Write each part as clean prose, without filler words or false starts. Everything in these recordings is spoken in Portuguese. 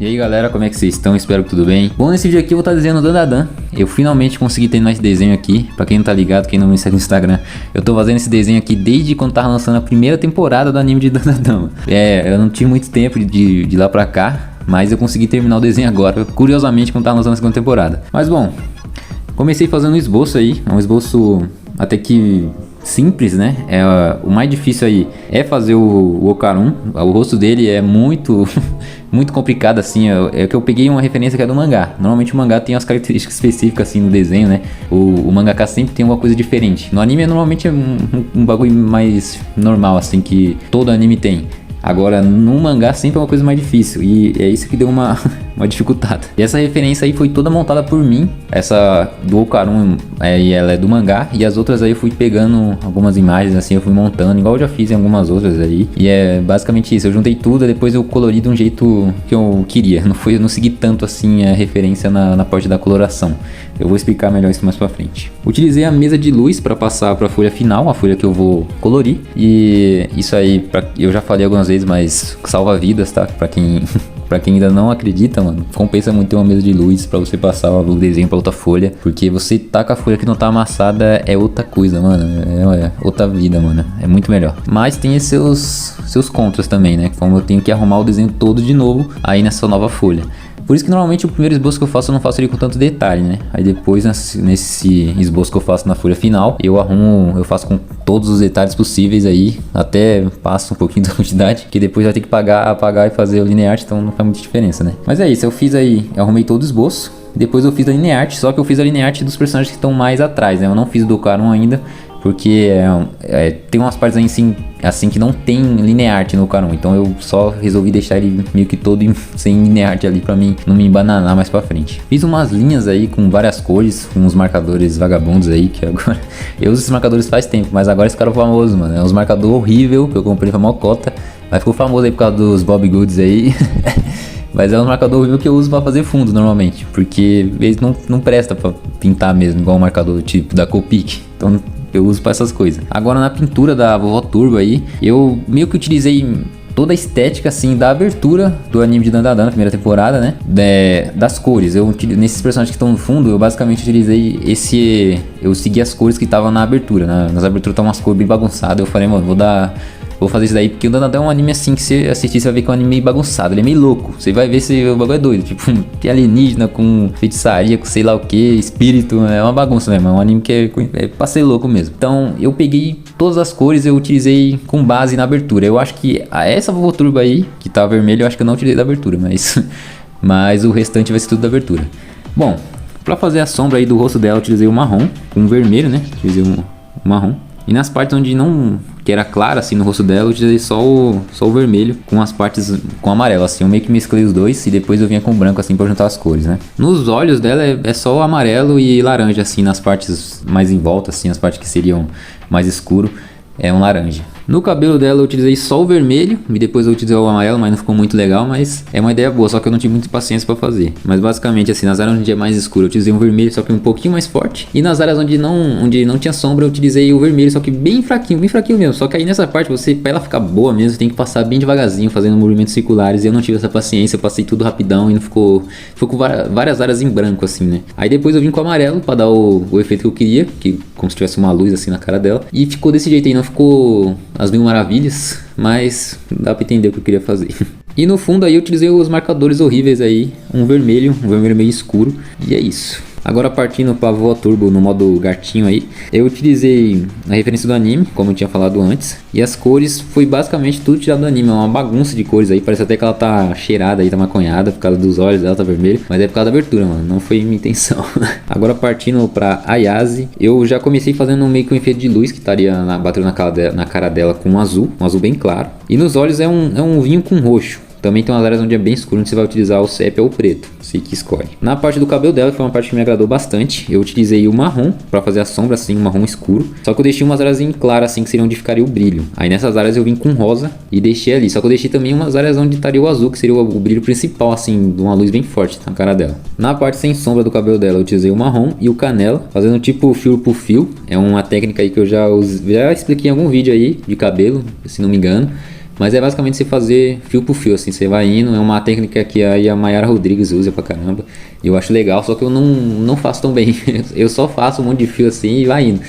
E aí galera, como é que vocês estão? Espero que tudo bem. Bom, nesse vídeo aqui eu vou estar desenhando o Dandadan. Eu finalmente consegui terminar esse desenho aqui. Pra quem não tá ligado, quem não me segue no Instagram, eu tô fazendo esse desenho aqui desde quando tava lançando a primeira temporada do anime de Dandadan. Eu não tive muito tempo de lá pra cá, mas eu consegui terminar o desenho agora, curiosamente, quando tava lançando a segunda temporada. Mas bom, comecei fazendo um esboço aí, um esboço até que simples, né? O mais difícil aí é fazer o Okarun. O rosto dele é muito muito complicado assim. É que eu peguei uma referência que é do mangá. Normalmente o mangá tem umas características específicas assim no desenho, né? O mangaka sempre tem uma coisa diferente. No anime normalmente é um bagulho mais normal assim, que todo anime tem. Agora, no mangá sempre é uma coisa mais difícil, e é isso que deu uma dificultada. E essa referência aí foi toda montada por mim, essa do Okarun, e ela é do mangá, e as outras aí eu fui pegando algumas imagens assim, eu fui montando, igual eu já fiz em algumas outras aí. E é basicamente isso, eu juntei tudo, depois eu colori de um jeito que eu queria, eu não segui tanto assim a referência na parte da coloração. Eu vou explicar melhor isso mais pra frente. Utilizei a mesa de luz para passar para a folha final, a folha que eu vou colorir. E isso aí, eu já falei algumas vezes, mas salva vidas, tá? Pra quem ainda não acredita, mano, compensa muito ter uma mesa de luz pra você passar o desenho pra outra folha. Porque você taca a folha que não tá amassada, é outra coisa, mano. É outra vida, mano. É muito melhor. Mas tem seus contras também, né? Como eu tenho que arrumar o desenho todo de novo aí nessa nova folha. Por isso que normalmente o primeiro esboço que eu faço, eu não faço ele com tanto detalhe, né? Aí depois, nesse esboço que eu faço na folha final, eu faço com todos os detalhes possíveis aí. Até passo um pouquinho da quantidade, que depois vai ter que apagar e fazer o linear, então não faz muita diferença, né? Mas é isso, eu arrumei todo o esboço. Depois eu fiz a linear, só que eu fiz a linear dos personagens que estão mais atrás, né? Eu não fiz do Okarun ainda, porque tem umas partes aí assim que não tem linear no Okarun. Então eu só resolvi deixar ele meio que todo sem linear ali pra mim não me embananar mais pra frente. Fiz umas linhas aí com várias cores, com uns marcadores vagabundos aí, que agora eu uso esses marcadores faz tempo, mas agora esse cara é famoso, mano. É uns marcadores horrível que eu comprei pra mocota, mas ficou famoso aí por causa dos Bob Goods aí. Mas é um marcador horrível que eu uso pra fazer fundo normalmente, porque eles não presta pra pintar mesmo, igual o marcador tipo da Copic. Então eu uso pra essas coisas. Agora na pintura da Vovó Turbo aí, eu meio que utilizei toda a estética assim da abertura do anime de Dandadan na primeira temporada, né? Das cores. Nesses personagens que estão no fundo, eu basicamente utilizei eu segui as cores que estavam na abertura. Nas aberturas tá umas cores bem bagunçadas. Eu falei, mano, vou fazer isso daí, porque o Dandadan é um anime assim que você assistir, você vai ver que é um anime meio bagunçado, ele é meio louco. Você vai ver se o bagulho é doido, tipo, tem alienígena com feitiçaria, com sei lá o que, espírito, é uma bagunça mesmo, é um anime que é pra ser louco mesmo. Então eu peguei todas as cores, eu utilizei com base na abertura. Eu acho que essa Vovô Turbo aí, que tá vermelho, eu acho que eu não utilizei da abertura, mas o restante vai ser tudo da abertura. Bom, pra fazer a sombra aí do rosto dela, eu utilizei o marrom com vermelho, né? Utilizei o marrom. E nas partes onde que era clara assim no rosto dela, eu utilizei só o vermelho com as partes com amarelo, assim, eu meio que mesclei os dois e depois eu vinha com branco assim pra juntar as cores, né? Nos olhos dela é só amarelo e laranja assim, nas partes mais em volta assim, as partes que seriam mais escuro, é um laranja. No cabelo dela eu utilizei só o vermelho e depois eu utilizei o amarelo, mas não ficou muito legal, mas é uma ideia boa, só que eu não tive muita paciência pra fazer. Mas basicamente assim, nas áreas onde é mais escuro eu utilizei um vermelho, só que um pouquinho mais forte. E nas áreas onde não tinha sombra eu utilizei o vermelho, só que bem fraquinho mesmo. Só que aí nessa parte, pra ela ficar boa mesmo, você tem que passar bem devagarzinho, fazendo movimentos circulares. E eu não tive essa paciência, eu passei tudo rapidão e não ficou com várias áreas em branco assim, né? Aí depois eu vim com o amarelo pra dar o efeito que eu queria, que como se tivesse uma luz assim na cara dela. E ficou desse jeito aí, não ficou as mil maravilhas, mas dá pra entender o que eu queria fazer. E no fundo aí eu utilizei os marcadores horríveis aí, um vermelho meio escuro, e é isso. Agora partindo para a Vovó Turbo no modo gatinho aí, eu utilizei a referência do anime, como eu tinha falado antes, e as cores foi basicamente tudo tirado do anime, é uma bagunça de cores aí, parece até que ela tá cheirada aí, tá maconhada por causa dos olhos dela, tá vermelho, mas é por causa da abertura, mano, não foi minha intenção. Agora partindo para Ayase, eu já comecei fazendo meio que um efeito de luz que estaria batendo na cara dela com um azul bem claro, e nos olhos é um vinho com roxo. Também tem umas áreas onde é bem escuro, onde você vai utilizar o sépia ou o preto, você que escolhe. Na parte do cabelo dela, que foi uma parte que me agradou bastante, eu utilizei o marrom para fazer a sombra, assim, um marrom escuro. Só que eu deixei umas áreas em claras, assim, que seriam onde ficaria o brilho. Aí nessas áreas eu vim com rosa e deixei ali. Só que eu deixei também umas áreas onde estaria o azul, que seria o brilho principal, assim, de uma luz bem forte na cara dela. Na parte sem sombra do cabelo dela, eu utilizei o marrom e o canela, fazendo tipo fio por fio. É uma técnica aí que eu já expliquei em algum vídeo aí de cabelo, se não me engano. Mas é basicamente você fazer fio por fio, assim, você vai indo. É uma técnica que aí a Mayara Rodrigues usa pra caramba. E eu acho legal, só que eu não faço tão bem. Eu só faço um monte de fio assim e vai indo.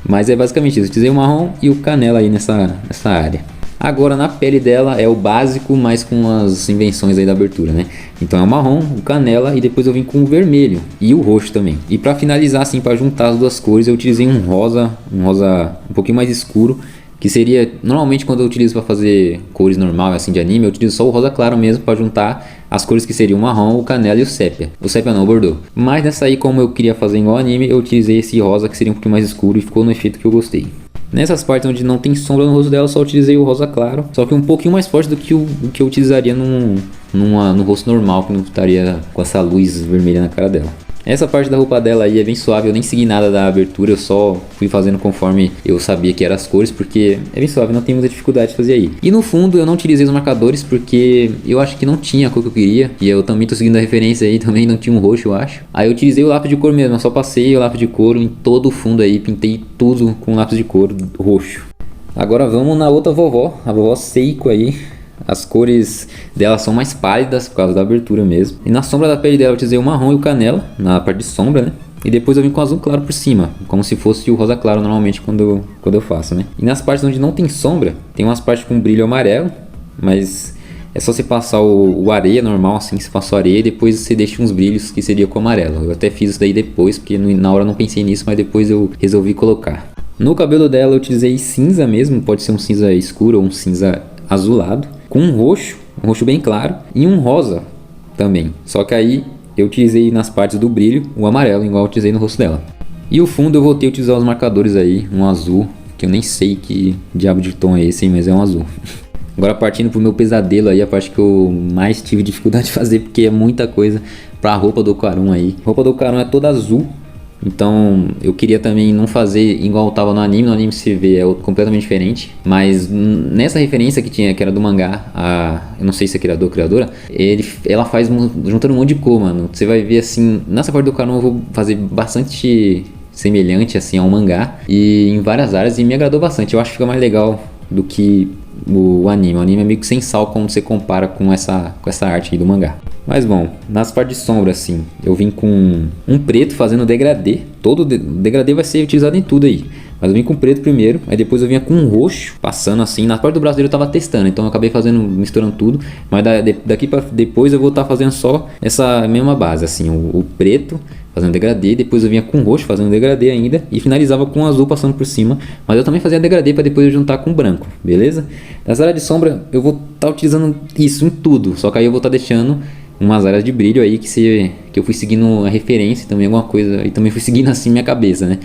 Mas é basicamente isso, eu utilizei o marrom e o canela aí nessa área. Agora na pele dela é o básico, mas com as invenções aí da abertura, né? Então é o marrom, o canela e depois eu vim com o vermelho e o roxo também. E para finalizar assim, para juntar as duas cores, eu utilizei um rosa um pouquinho mais escuro, que seria normalmente quando eu utilizo para fazer cores normal assim de anime, eu utilizo só o rosa claro mesmo para juntar as cores que seriam o marrom, o canela e o sépia. O sépia não, o bordô. Mas nessa aí, como eu queria fazer igual anime, eu utilizei esse rosa que seria um pouquinho mais escuro e ficou no efeito que eu gostei. Nessas partes onde não tem sombra no rosto dela, eu só utilizei o rosa claro, só que um pouquinho mais forte do que o que eu utilizaria no rosto normal, que não estaria com essa luz vermelha na cara dela. Essa parte da roupa dela aí é bem suave, eu nem segui nada da abertura, eu só fui fazendo conforme eu sabia que eram as cores, porque é bem suave, não tem muita dificuldade de fazer aí. E no fundo eu não utilizei os marcadores porque eu acho que não tinha a cor que eu queria, e eu também tô seguindo a referência aí, também não tinha um roxo eu acho. Aí eu utilizei o lápis de cor mesmo, eu só passei o lápis de cor em todo o fundo aí, pintei tudo com lápis de cor roxo. Agora vamos na outra vovó, a vovó Seiko aí. As cores dela são mais pálidas por causa da abertura mesmo. E na sombra da pele dela eu utilizei o marrom e o canela, na parte de sombra, né? E depois eu vim com o azul claro por cima, como se fosse o rosa claro normalmente quando eu faço, né? E nas partes onde não tem sombra, tem umas partes com brilho amarelo, mas é só você passar o areia normal, assim, você passou areia e depois você deixa uns brilhos que seria com amarelo. Eu até fiz isso daí depois, porque na hora eu não pensei nisso, mas depois eu resolvi colocar. No cabelo dela eu utilizei cinza mesmo, pode ser um cinza escuro ou um cinza azulado, com um roxo bem claro e um rosa também. Só que aí eu utilizei nas partes do brilho o amarelo, igual eu utilizei no rosto dela. E o fundo eu voltei a utilizar os marcadores aí, um azul, que eu nem sei que diabo de tom é esse, mas é um azul. Agora partindo pro meu pesadelo aí, a parte que eu mais tive dificuldade de fazer, porque é muita coisa pra roupa do Okarun aí. A roupa do Okarun é toda azul. Então eu queria também não fazer igual tava no anime se vê é completamente diferente, mas nessa referência que tinha, que era do mangá, eu não sei se é criador ou criadora, ela faz juntando um monte de cor, mano. Você vai ver assim, nessa parte do canal eu vou fazer bastante semelhante assim ao mangá e em várias áreas e me agradou bastante. Eu acho que fica mais legal do que o anime. O anime é meio que sem sal quando você compara com essa arte aí do mangá. Mas bom, nas partes de sombra assim, eu vim com um preto fazendo degradê. Todo degradê vai ser utilizado em tudo aí. Mas eu vim com preto primeiro, aí depois eu vinha com um roxo, passando assim. Na parte do braço dele eu tava testando, então eu acabei misturando tudo. Mas daqui pra depois eu vou estar fazendo só essa mesma base, assim, o preto fazendo degradê, depois eu vinha com roxo fazendo degradê ainda e finalizava com azul passando por cima, mas eu também fazia degradê para depois eu juntar com branco, beleza? Nessa área de sombra eu vou estar utilizando isso em tudo, só que aí eu vou estar deixando umas áreas de brilho aí que eu fui seguindo a referência também alguma coisa e também fui seguindo assim minha cabeça, né?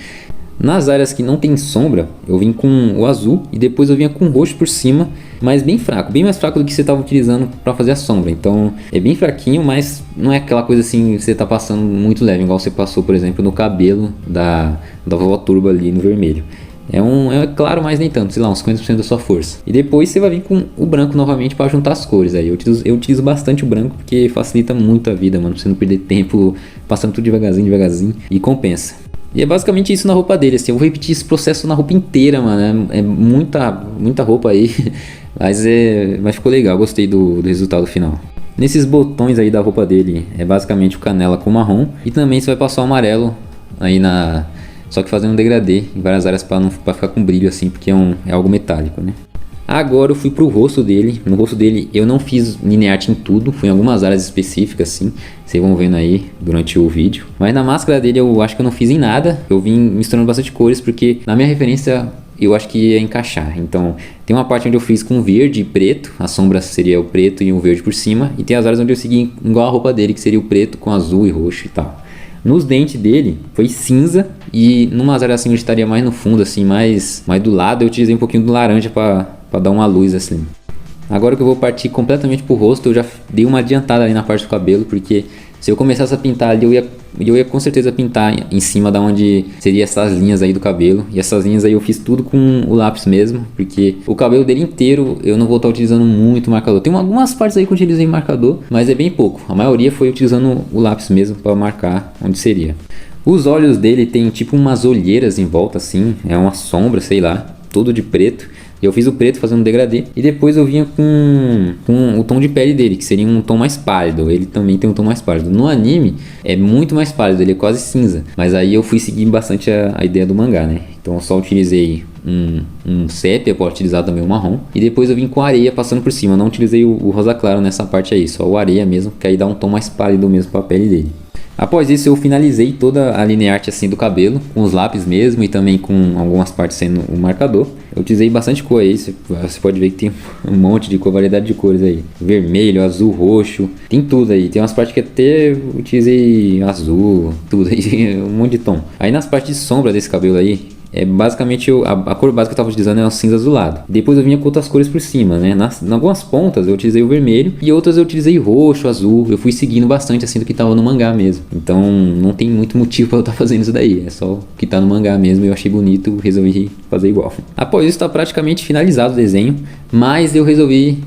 Nas áreas que não tem sombra, eu vim com o azul e depois eu vinha com o roxo por cima, mas bem fraco, bem mais fraco do que você estava utilizando para fazer a sombra. Então é bem fraquinho, mas não é aquela coisa assim que você está passando muito leve, igual você passou, por exemplo, no cabelo da vovó Turbo ali no vermelho. É claro, mas nem tanto, sei lá, uns 50% da sua força. E depois você vai vir com o branco novamente para juntar as cores. Aí eu utilizo bastante o branco porque facilita muito a vida, mano, pra você não perder tempo passando tudo devagarzinho e compensa. E é basicamente isso na roupa dele, assim, eu vou repetir esse processo na roupa inteira, mano, é muita roupa aí, mas ficou legal, gostei do resultado final. Nesses botões aí da roupa dele, é basicamente o canela com marrom, e também você vai passar o amarelo aí só que fazendo um degradê em várias áreas pra ficar com brilho assim, porque é algo metálico, né. Agora eu fui pro rosto dele. No rosto dele eu não fiz linear em tudo, fui em algumas áreas específicas assim, vocês vão vendo aí durante o vídeo. Mas na máscara dele eu acho que eu não fiz em nada, eu vim misturando bastante cores porque na minha referência eu acho que ia encaixar. Então tem uma parte onde eu fiz com verde e preto, a sombra seria o preto e o verde por cima, e tem as áreas onde eu segui igual a roupa dele, que seria o preto com azul e roxo e tal. Nos dentes dele foi cinza e numas áreas assim onde estaria mais no fundo assim, mais do lado, eu utilizei um pouquinho do laranja para dar uma luz assim. Agora que eu vou partir completamente pro rosto, eu já dei uma adiantada ali na parte do cabelo, porque se eu começasse a pintar ali, eu ia com certeza pintar em cima da onde seria essas linhas aí do cabelo. E essas linhas aí eu fiz tudo com o lápis mesmo, porque o cabelo dele inteiro eu não vou estar utilizando muito marcador. Tem algumas partes aí que eu utilizei marcador, mas é bem pouco. A maioria foi utilizando o lápis mesmo para marcar onde seria. Os olhos dele tem tipo umas olheiras em volta assim, é uma sombra, sei lá, todo de preto. Eu fiz o preto fazendo um degradê e depois eu vinha com o tom de pele dele, que seria um tom mais pálido. Ele também tem um tom mais pálido. No anime é muito mais pálido, ele é quase cinza. Mas aí eu fui seguir bastante a ideia do mangá, né? Então eu só utilizei um sépia, pode utilizar também o marrom. E depois eu vim com areia passando por cima. Eu não utilizei o rosa claro nessa parte aí, só o areia mesmo, que aí dá um tom mais pálido mesmo pra pele dele. Após isso eu finalizei toda a linha art assim do cabelo, com os lápis mesmo e também com algumas partes sendo o marcador. Eu utilizei bastante cor aí, você pode ver que tem um monte de cor, variedade de cores aí. Vermelho, azul, roxo, tem tudo aí. Tem umas partes que até eu utilizei azul, tudo aí, um monte de tom. Aí nas partes de sombra desse cabelo aí, basicamente a cor básica que eu estava utilizando é o cinza azulado. Depois eu vinha com outras cores por cima, né? Em algumas pontas eu utilizei o vermelho e outras eu utilizei roxo, azul. Eu fui seguindo bastante assim do que estava no mangá mesmo. Então não tem muito motivo para eu estar fazendo isso daí. É só o que está no mangá mesmo. Eu achei bonito, resolvi fazer igual. Após isso está praticamente finalizado o desenho, mas eu resolvi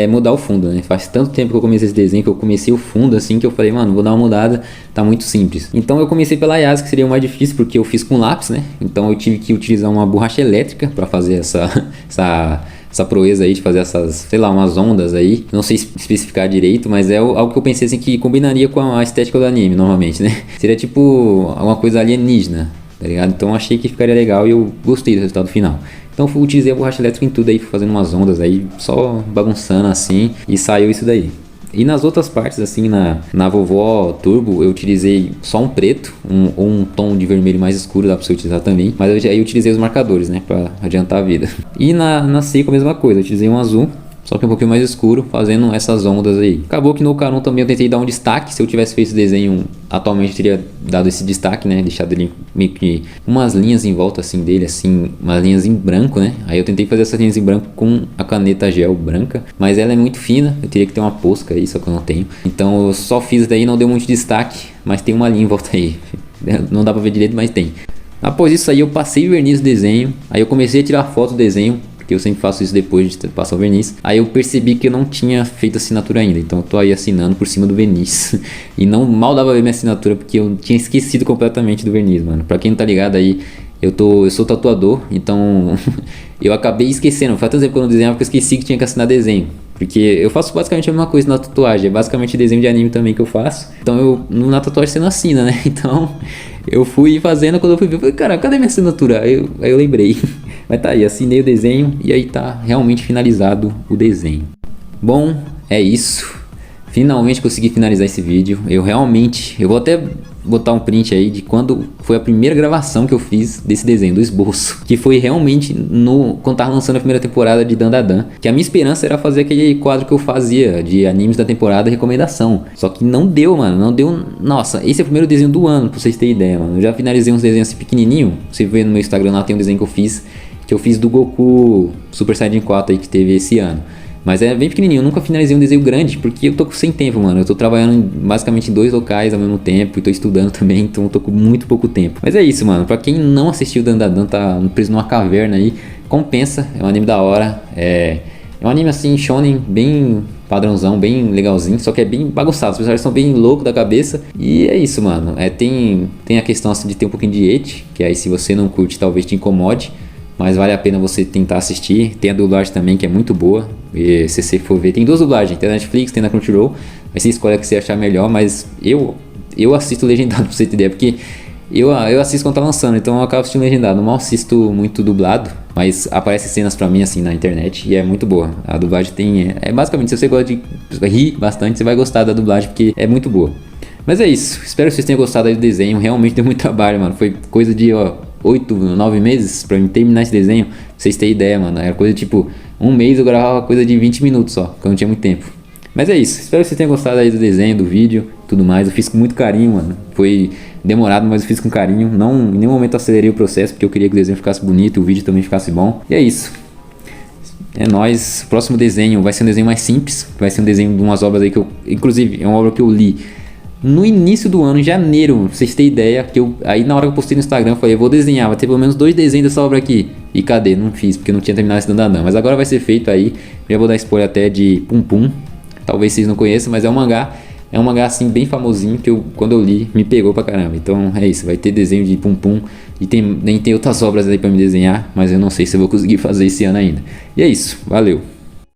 mudar o fundo, né? Faz tanto tempo que eu comecei esse desenho, que eu comecei o fundo assim, que eu falei, mano, vou dar uma mudada, tá muito simples. Então eu comecei pela Yasa, que seria o mais difícil, porque eu fiz com lápis, né? Então eu tive que utilizar uma borracha elétrica para fazer essa proeza aí de fazer essas, sei lá, umas ondas aí. Não sei especificar direito, mas é algo que eu pensei assim que combinaria com a estética do anime, normalmente, né? Seria tipo alguma coisa alienígena, tá ligado? Então eu achei que ficaria legal e eu gostei do resultado final. Então eu utilizei a borracha elétrica em tudo aí, fazendo umas ondas aí, só bagunçando assim, e saiu isso daí. E nas outras partes, assim, na Vovó Turbo, eu utilizei só um preto, ou um tom de vermelho mais escuro, dá pra você utilizar também. Mas aí eu utilizei os marcadores, né, pra adiantar a vida. E na Seiko a mesma coisa, eu utilizei um azul, só que um pouquinho mais escuro, fazendo essas ondas aí. Acabou que no Ocarina também eu tentei dar um destaque. Se eu tivesse feito esse desenho atualmente, eu teria dado esse destaque, né? Deixado ele meio que umas linhas em volta assim dele, assim, umas linhas em branco, né? Aí eu tentei fazer essas linhas em branco com a caneta gel branca, mas ela é muito fina, eu teria que ter uma posca aí, só que eu não tenho. Então eu só fiz daí, não deu muito destaque, mas tem uma linha em volta aí. Não dá pra ver direito, mas tem. Após isso aí eu passei o verniz do desenho, aí eu comecei a tirar foto do desenho, que eu sempre faço isso depois de passar o verniz. Aí eu percebi que eu não tinha feito assinatura ainda, então eu tô aí assinando por cima do verniz. E não mal dava pra ver minha assinatura, porque eu tinha esquecido completamente do verniz, mano. Pra quem não tá ligado aí, eu sou tatuador, então eu acabei esquecendo. Faz tanto tempo que eu não desenhava que eu esqueci que tinha que assinar desenho. Porque eu faço basicamente a mesma coisa na tatuagem, é basicamente desenho de anime também que eu faço. Então na tatuagem você não assina, né? Então eu fui fazendo, quando eu fui ver, eu falei, cara, cadê minha assinatura? Aí eu lembrei. Mas tá aí, assinei o desenho e aí tá realmente finalizado o desenho. Bom, é isso. Finalmente consegui finalizar esse vídeo. Eu vou até botar um print aí de quando foi a primeira gravação que eu fiz desse desenho, do esboço. Que foi realmente quando tava lançando a primeira temporada de Dandadan. Que a minha esperança era fazer aquele quadro que eu fazia de animes da temporada, recomendação. Só que não deu, mano, não deu. Nossa, esse é o primeiro desenho do ano, pra vocês terem ideia, mano. Eu já finalizei uns desenhos assim pequenininho. Você vê no meu Instagram lá, tem um desenho que eu fiz do Goku Super Saiyajin 4 aí que teve esse ano. Mas é bem pequenininho, eu nunca finalizei um desenho grande porque eu tô sem tempo, mano. Eu tô trabalhando basicamente em 2 locais ao mesmo tempo e tô estudando também, então eu tô com muito pouco tempo. Mas é isso, mano. Pra quem não assistiu Dandadan, tá preso numa caverna aí, compensa, é um anime da hora. É um anime assim, shonen, bem padrãozão, bem legalzinho, só que é bem bagunçado. Os personagens são bem loucos da cabeça. E é isso, mano. Tem a questão assim de ter um pouquinho de hate, que aí se você não curte talvez te incomode. Mas vale a pena você tentar assistir. Tem a dublagem também, que é muito boa. E se você for ver, tem 2 dublagens. Tem na Netflix, tem na Crunchyroll. Aí você escolhe a que você achar melhor. Mas eu assisto legendado, pra você ter ideia. Porque eu assisto quando tá lançando, então eu acabo assistindo legendado. Não mal assisto muito dublado, mas aparecem cenas pra mim assim na internet. E é muito boa. A dublagem basicamente, se você gosta de rir bastante, você vai gostar da dublagem, porque é muito boa. Mas é isso. Espero que vocês tenham gostado aí do desenho. Realmente deu muito trabalho, mano. Foi coisa de 8, 9 meses pra mim terminar esse desenho. Pra vocês terem ideia, mano. Era coisa tipo, um mês eu gravava coisa de 20 minutos só, porque eu não tinha muito tempo. Mas é isso. Espero que vocês tenham gostado aí do desenho, do vídeo, tudo mais. Eu fiz com muito carinho, mano. Foi demorado, mas eu fiz com carinho. Não, em nenhum momento acelerei o processo, porque eu queria que o desenho ficasse bonito e o vídeo também ficasse bom. E é isso. É nóis. O próximo desenho vai ser um desenho mais simples. Vai ser um desenho de umas obras aí que inclusive, é uma obra que eu li no início do ano, em janeiro, pra vocês terem ideia, aí na hora que eu postei no Instagram, eu falei, eu vou desenhar, vai ter pelo menos 2 desenhos dessa obra aqui. E cadê? Não fiz, porque não tinha terminado esse Dandadan. Mas agora vai ser feito aí, já vou dar spoiler até de Pum Pum. Talvez vocês não conheçam, mas é um mangá É um mangá assim bem famosinho que quando eu li me pegou pra caramba. Então é isso, vai ter desenho de Pum Pum e tem outras obras aí pra me desenhar, mas eu não sei se eu vou conseguir fazer esse ano ainda. E é isso, valeu!